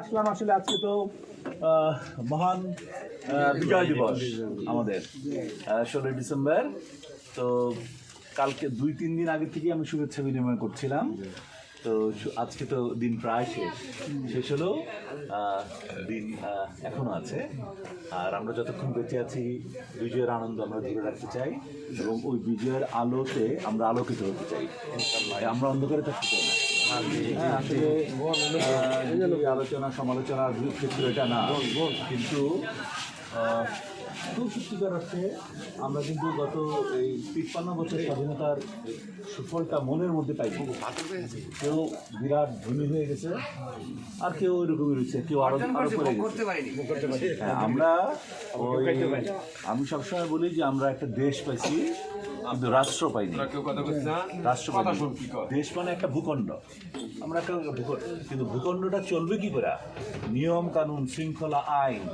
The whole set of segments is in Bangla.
আসলাম আসলে আজকে তো মহান বিজয় দিবস আমাদের 16 ডিসেম্বর। তো কালকে 2-3 দিন আগে থেকে আমি শুভেচ্ছা বিনিময় করছিলাম। তো আজকে তো দিন প্রায় শেষ হলো, দিন এখনো আছে। আর আমরা যতক্ষণ বেঁচে আছি বিজয়ের আনন্দ আমরা ধরে রাখতে চাই এবং ওই বিজয়ের আলোতে আমরা আলোকিত হতে চাই, আমরা অন্ধকারে থাকতে চাই না। আসলে আলোচনা সমালোচনার ক্ষেত্রে এটা না, কিন্তু খুব সত্যিকার অর্থে আমরা কিন্তু গত এই 53 বছর স্বাধীনতার সুফলটা মনের মধ্যে পাই। কেউ বিরাট ধনী হয়ে গেছে, আর কেউ ওইরকমই রয়েছে, কেউ আরো আমরা আমি সবসময় বলি যে আমরা একটা দেশ পাইছি কিন্তু রাষ্ট্র পাইনি। রাষ্ট্র পাইনি, দেশ মানে একটা ভূখণ্ড, আমরা একটা ভূখণ্ড, কিন্তু ভূখণ্ডটা চলবে কি করে? নিয়ম কানুন, শৃঙ্খলা, আইন,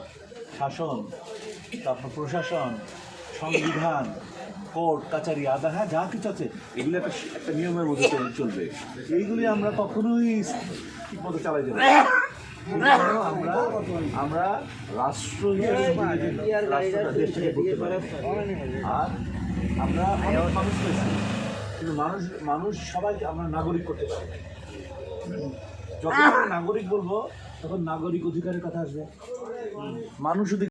শাসন, তারপর প্রশাসন, সংবিধান, কোর্ট কাছারি, আদা, হ্যাঁ যা কিছু আছে এগুলো একটা নিয়মের মধ্যে চলবে। এইগুলি আমরা কখনোই ঠিক মতো চালাইতে পারি। আমরা রাষ্ট্র দেশটাকে করতে পারি। আর আমরা মানুষ পেয়েছি, কিন্তু মানুষ সবাইকে আমরা নাগরিক করতে পারি। যখন আমরা নাগরিক বলবো তখন নাগরিক অধিকারের কথা আসবে। মানুষ